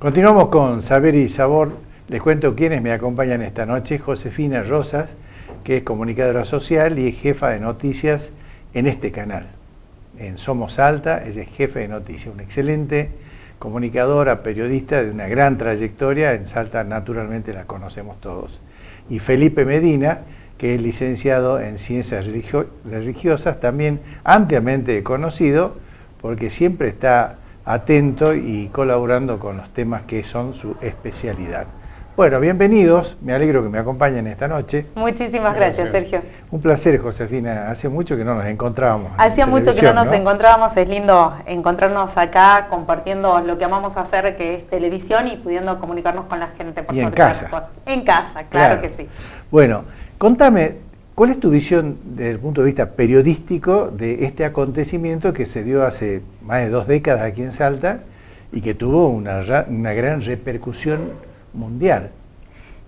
Continuamos con Saber y Sabor. Les cuento quiénes me acompañan esta noche. Josefina Rosas, que es comunicadora social y es jefa de noticias en este canal. En Somos Salta, ella es jefe de noticias, una excelente comunicadora, periodista de una gran trayectoria. En Salta naturalmente la conocemos todos. Y Felipe Medina, que es licenciado en Ciencias Religiosas, también ampliamente conocido porque siempre está atento y colaborando con los temas que son su especialidad. Bueno, bienvenidos, me alegro que me acompañen esta noche. Muchísimas gracias, Sergio. Un placer, Josefina, hace mucho que no nos encontrábamos. Hacía mucho que no nos encontrábamos, es lindo encontrarnos acá compartiendo lo que amamos hacer, que es televisión, y pudiendo comunicarnos con la gente por sobre todas las cosas. En casa, claro que sí. Bueno, contame, ¿cuál es tu visión desde el punto de vista periodístico de este acontecimiento que se dio hace más de 2 décadas aquí en Salta y que tuvo una gran repercusión mundial?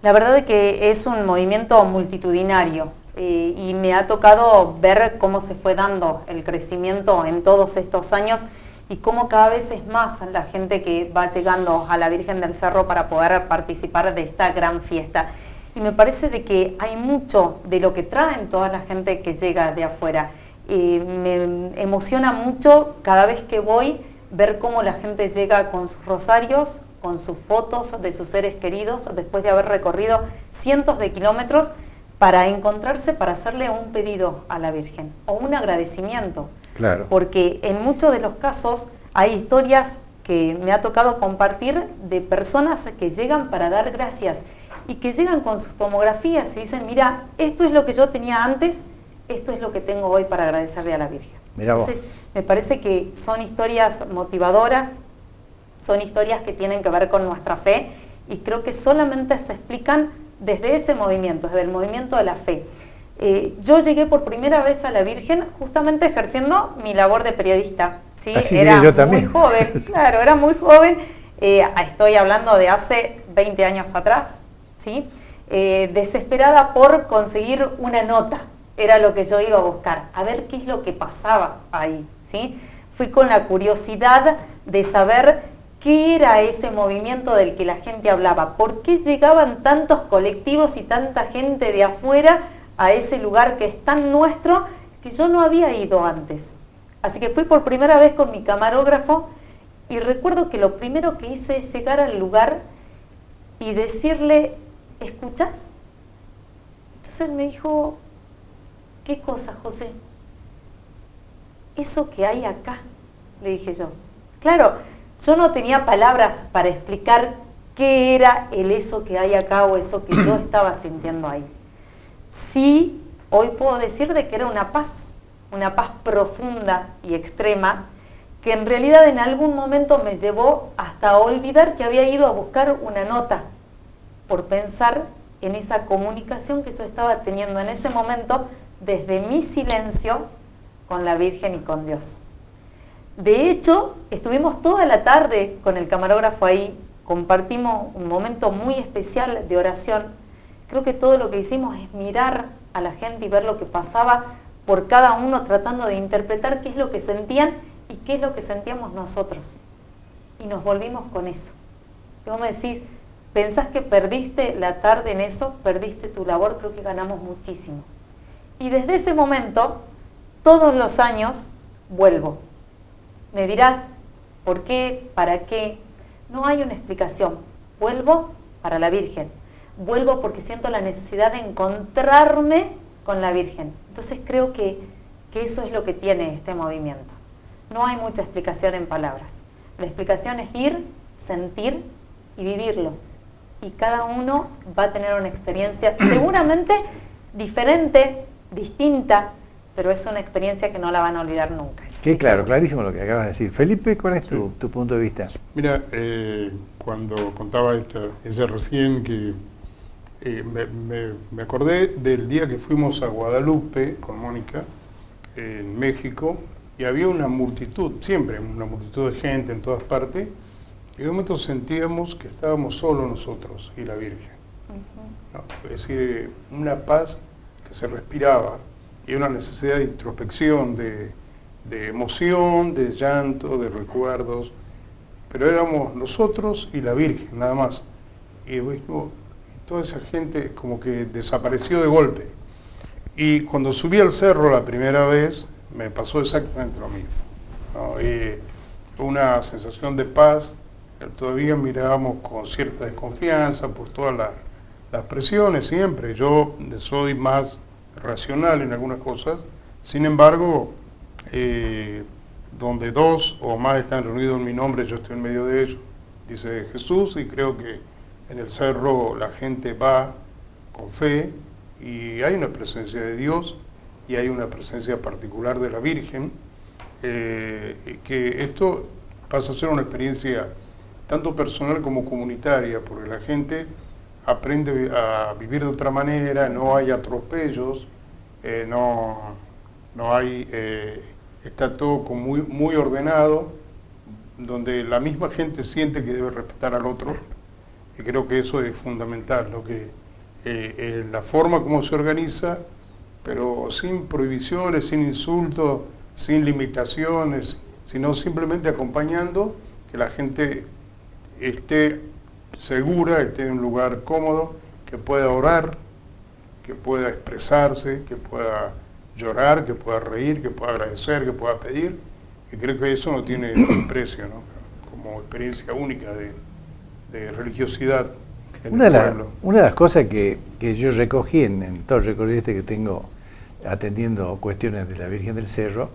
La verdad es que es un movimiento multitudinario y me ha tocado ver cómo se fue dando el crecimiento en todos estos años y cómo cada vez es más la gente que va llegando a la Virgen del Cerro para poder participar de esta gran fiesta. Y me parece de que hay mucho de lo que traen toda la gente que llega de afuera. Me emociona mucho cada vez que voy ver cómo la gente llega con sus rosarios, con sus fotos de sus seres queridos, después de haber recorrido cientos de kilómetros para encontrarse, para hacerle un pedido a la Virgen o un agradecimiento. Claro. Porque en muchos de los casos hay historias que me ha tocado compartir de personas que llegan para dar gracias y que llegan con sus tomografías y dicen, mira, esto es lo que yo tenía antes, esto es lo que tengo hoy para agradecerle a la Virgen. Entonces, me parece que son historias motivadoras, son historias que tienen que ver con nuestra fe y creo que solamente se explican desde ese movimiento, desde el movimiento de la fe. Yo llegué por primera vez a la Virgen justamente ejerciendo mi labor de periodista. ¿Sí? Era yo también. Muy joven, claro, era muy joven. Estoy hablando de hace 20 años atrás. ¿Sí? Desesperada por conseguir una nota, era lo que yo iba a buscar, a ver qué es lo que pasaba ahí, ¿sí? Fui con la curiosidad de saber qué era ese movimiento del que la gente hablaba, por qué llegaban tantos colectivos y tanta gente de afuera a ese lugar que es tan nuestro, que yo no había ido antes. Así que fui por primera vez con mi camarógrafo y recuerdo que lo primero que hice es llegar al lugar y decirle, ¿escuchás? Entonces él me dijo, ¿qué cosa, José? Eso que hay acá, le dije yo. Claro, yo no tenía palabras para explicar qué era el eso que hay acá o eso que yo estaba sintiendo ahí. Sí, hoy puedo decir de que era una paz profunda y extrema, que en realidad en algún momento me llevó hasta olvidar que había ido a buscar una nota, por pensar en esa comunicación que yo estaba teniendo en ese momento desde mi silencio con la Virgen y con Dios. De hecho, estuvimos toda la tarde con el camarógrafo ahí, compartimos un momento muy especial de oración. Creo que todo lo que hicimos es mirar a la gente y ver lo que pasaba por cada uno, tratando de interpretar qué es lo que sentían y qué es lo que sentíamos nosotros. Y nos volvimos con eso. Y vos me decís, ¿pensás que perdiste la tarde en eso? ¿Perdiste tu labor? Creo que ganamos muchísimo. Y desde ese momento, todos los años, vuelvo. Me dirás, ¿por qué? ¿Para qué? No hay una explicación. Vuelvo para la Virgen. Vuelvo porque siento la necesidad de encontrarme con la Virgen. Entonces creo que eso es lo que tiene este movimiento. No hay mucha explicación en palabras. La explicación es ir, sentir y vivirlo. Y cada uno va a tener una experiencia seguramente diferente, distinta, pero es una experiencia que no la van a olvidar nunca. Sí, claro, clarísimo lo que acabas de decir. Felipe, ¿cuál es tu punto de vista? Mira, cuando contaba ella recién que me acordé del día que fuimos a Guadalupe con Mónica, en México, y había una multitud, siempre una multitud de gente en todas partes, y en un momento sentíamos que estábamos solos nosotros y la Virgen. ¿No? Es decir, una paz que se respiraba y una necesidad de introspección, de emoción, de llanto, de recuerdos. pero éramos nosotros y la Virgen, nada más. Y bueno, toda esa gente como que desapareció de golpe. Y cuando subí al cerro la primera vez, me pasó exactamente lo mismo, ¿no? Una sensación de paz. Todavía mirábamos con cierta desconfianza por todas las presiones siempre. Yo soy más racional en algunas cosas, sin embargo, donde dos o más están reunidos en mi nombre, yo estoy en medio de ellos, dice Jesús, y creo que en el cerro la gente va con fe y hay una presencia de Dios y hay una presencia particular de la Virgen, que esto pasa a ser una experiencia tanto personal como comunitaria, porque la gente aprende a vivir de otra manera, no hay atropellos, no hay, está todo como muy ordenado, donde la misma gente siente que debe respetar al otro, y creo que eso es fundamental, lo que la forma como se organiza, pero sin prohibiciones, sin insultos, sin limitaciones, sino simplemente acompañando que la gente esté segura, esté en un lugar cómodo, que pueda orar, que pueda expresarse, que pueda llorar, que pueda reír, que pueda agradecer, que pueda pedir, y creo que eso no tiene precio, ¿no? Como experiencia única de religiosidad en el pueblo. Una de las cosas que yo recogí en todo el recorrido que tengo atendiendo cuestiones de la Virgen del Cerro,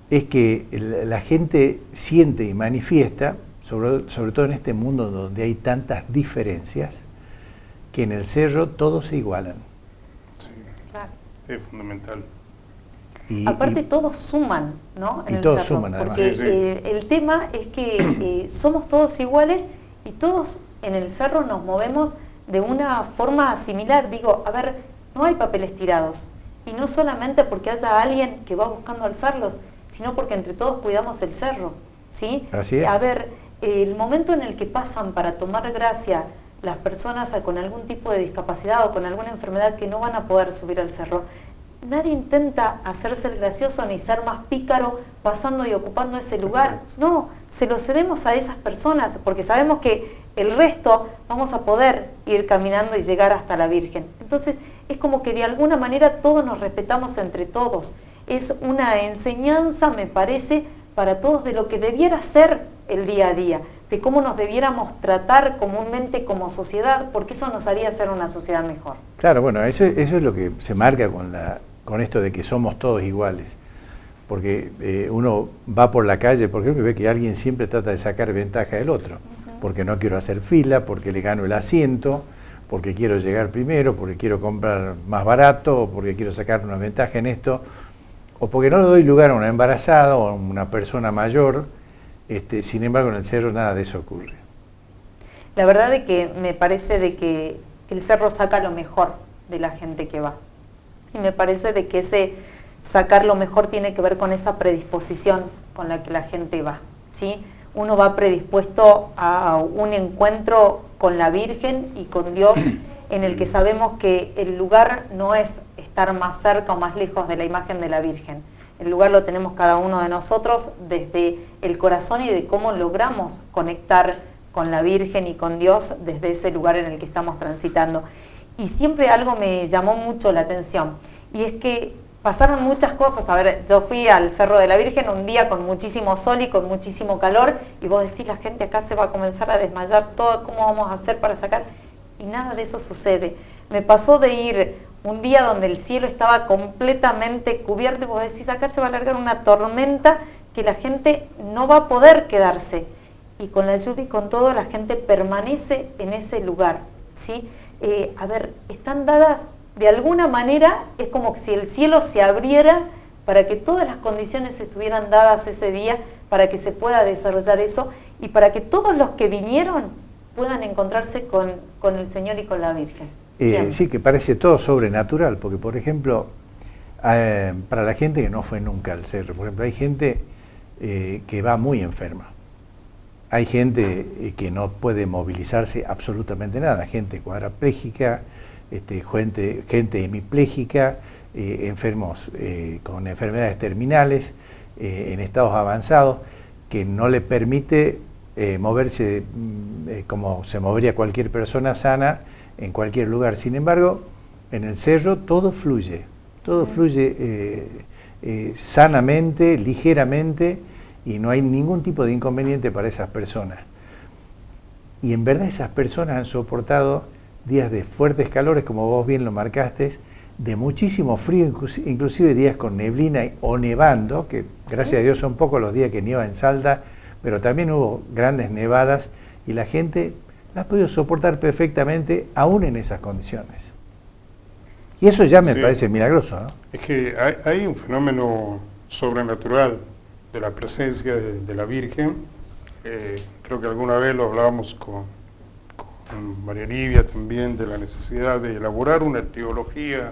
es que la gente siente y manifiesta, sobre todo en este mundo donde hay tantas diferencias, que en el cerro todos se igualan. Sí, claro. Es fundamental. Aparte todos suman, ¿no? En y el todos cerro, suman, además. porque el tema es que somos todos iguales y todos en el cerro nos movemos de una forma similar. Digo, a ver, no hay papeles tirados. Y no solamente porque haya alguien que va buscando alzarlos, sino porque entre todos cuidamos el cerro, ¿sí? Así es. A ver, el momento en el que pasan para tomar gracia las personas con algún tipo de discapacidad o con alguna enfermedad que no van a poder subir al cerro, nadie intenta hacerse el gracioso ni ser más pícaro pasando y ocupando ese lugar. No, se lo cedemos a esas personas porque sabemos que el resto vamos a poder ir caminando y llegar hasta la Virgen. Entonces es como que de alguna manera todos nos respetamos entre todos. Es una enseñanza, me parece, para todos de lo que debiera ser el día a día, de cómo nos debiéramos tratar comúnmente como sociedad, porque eso nos haría ser una sociedad mejor. Claro, bueno, eso es lo que se marca con esto de que somos todos iguales. Porque uno va por la calle, por ejemplo, y ve que alguien siempre trata de sacar ventaja del otro. Porque no quiero hacer fila, porque le gano el asiento, porque quiero llegar primero, porque quiero comprar más barato, o porque quiero sacar una ventaja en esto, o porque no le doy lugar a una embarazada o a una persona mayor. Sin embargo, en el cerro nada de eso ocurre. La verdad es que me parece de que el cerro saca lo mejor de la gente que va. Y me parece de que ese sacar lo mejor tiene que ver con esa predisposición con la que la gente va, ¿sí? Uno va predispuesto a un encuentro con la Virgen y con Dios, en el que sabemos que el lugar no es estar más cerca o más lejos de la imagen de la Virgen. El lugar lo tenemos cada uno de nosotros desde el corazón y de cómo logramos conectar con la Virgen y con Dios desde ese lugar en el que estamos transitando. Y siempre algo me llamó mucho la atención, y es que pasaron muchas cosas. A ver, yo fui al Cerro de la Virgen un día con muchísimo sol y con muchísimo calor, y vos decís, la gente acá se va a comenzar a desmayar, todo, ¿cómo vamos a hacer para sacar? Y nada de eso sucede. Me pasó de ir un día donde el cielo estaba completamente cubierto y vos decís, acá se va a alargar una tormenta que la gente no va a poder quedarse. Y con la lluvia y con todo, la gente permanece en ese lugar, ¿sí? A ver, están dadas, de alguna manera, es como si el cielo se abriera para que todas las condiciones estuvieran dadas ese día, para que se pueda desarrollar eso y para que todos los que vinieron puedan encontrarse con el Señor y con la Virgen. Sí, que parece todo sobrenatural, porque por ejemplo, para la gente que no fue nunca al cerro, por ejemplo, hay gente que va muy enferma, hay gente que no puede movilizarse absolutamente nada, gente cuadraplégica, gente hemipléjica, enfermos con enfermedades terminales, en estados avanzados, que no le permite moverse como se movería cualquier persona sana en cualquier lugar. Sin embargo, en el cerro todo fluye sanamente, ligeramente, y no hay ningún tipo de inconveniente para esas personas. Y en verdad esas personas han soportado días de fuertes calores, como vos bien lo marcaste, de muchísimo frío, inclusive días con neblina o nevando, que gracias a Dios son pocos los días que nieva en Salta, pero también hubo grandes nevadas y la gente la ha podido soportar perfectamente aún en esas condiciones. Y eso ya me parece milagroso, ¿no? Es que hay un fenómeno sobrenatural de la presencia de la Virgen. Creo que alguna vez lo hablábamos con María Livia también, de la necesidad de elaborar una teología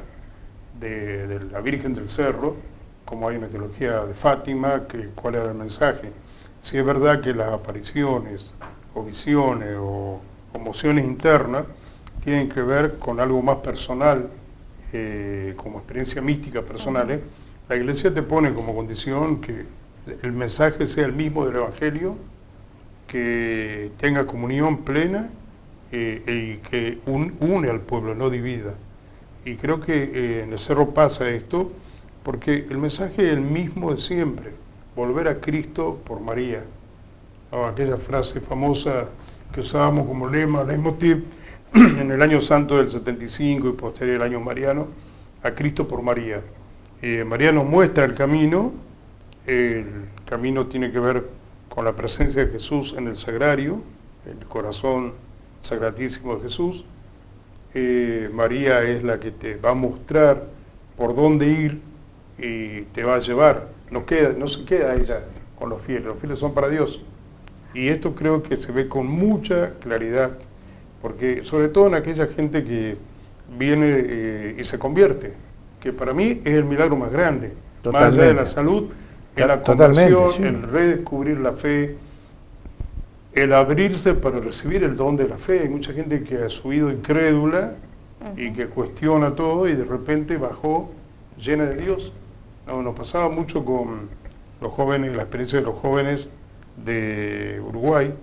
de la Virgen del Cerro, como hay una teología de Fátima, cuál era el mensaje. Si es verdad que las apariciones o visiones o mociones internas tienen que ver con algo más personal, como experiencia mística personales, la Iglesia te pone como condición que el mensaje sea el mismo del Evangelio, que tenga comunión plena y que une al pueblo, no divida. Y creo que en el Cerro pasa esto, porque el mensaje es el mismo de siempre, volver a Cristo por María. Aquella frase famosa que usábamos como lema, leitmotiv, en el año santo del 75 y posterior el año mariano, a Cristo por María. María nos muestra el camino tiene que ver con la presencia de Jesús en el sagrario, el corazón sagratísimo de Jesús. María es la que te va a mostrar por dónde ir y te va a llevar. No se queda ella con los fieles son para Dios. Y esto creo que se ve con mucha claridad, porque sobre todo en aquella gente que viene y se convierte, que para mí es el milagro más grande, más allá de la salud, en la conversión, sí, el redescubrir la fe, el abrirse para recibir el don de la fe. Hay mucha gente que ha subido incrédula y que cuestiona todo y de repente bajó llena de Dios. Nos pasaba mucho con los jóvenes, la experiencia de los jóvenes de Uruguay,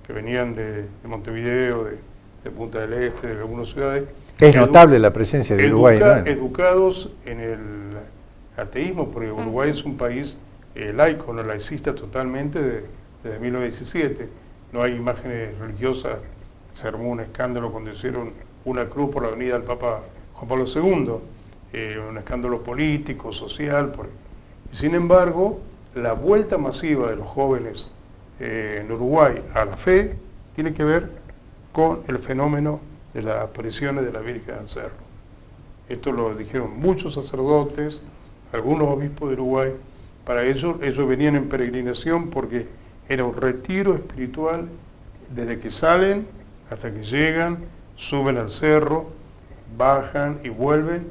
que venían de Montevideo, de Punta del Este, de algunas ciudades. Es notable la presencia de Uruguay, ¿no? Educados en el ateísmo, porque Uruguay es un país laico, no laicista totalmente desde 1917. No hay imágenes religiosas. Se armó un escándalo cuando hicieron una cruz por la avenida del Papa Juan Pablo II, un escándalo político, social. Sin embargo, la vuelta masiva de los jóvenes en Uruguay a la fe tiene que ver con el fenómeno de las apariciones de la Virgen del Cerro. Esto lo dijeron muchos sacerdotes, algunos obispos de Uruguay. Para ellos venían en peregrinación porque era un retiro espiritual desde que salen hasta que llegan, suben al cerro, bajan y vuelven.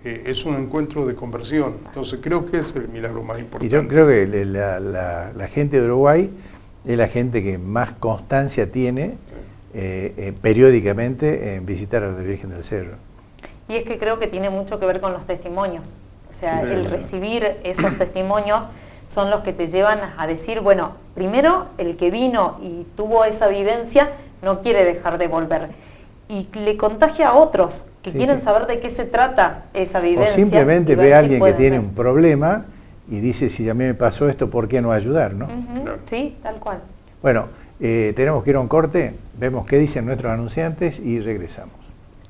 Es un encuentro de conversión. Entonces creo que es el milagro más importante. Y yo creo que la gente de Uruguay es la gente que más constancia tiene periódicamente en visitar a la Virgen del Cerro. Y es que creo que tiene mucho que ver con los testimonios. O sea, sí, el recibir esos testimonios son los que te llevan a decir, bueno, primero el que vino y tuvo esa vivencia no quiere dejar de volver. Y le contagia a otros que quieren saber de qué se trata esa vivencia. O simplemente ve a alguien que tiene un problema y dice, si a mí me pasó esto, ¿por qué no ayudar? ¿No? Claro. Sí, tal cual. Bueno, tenemos que ir a un corte, vemos qué dicen nuestros anunciantes y regresamos.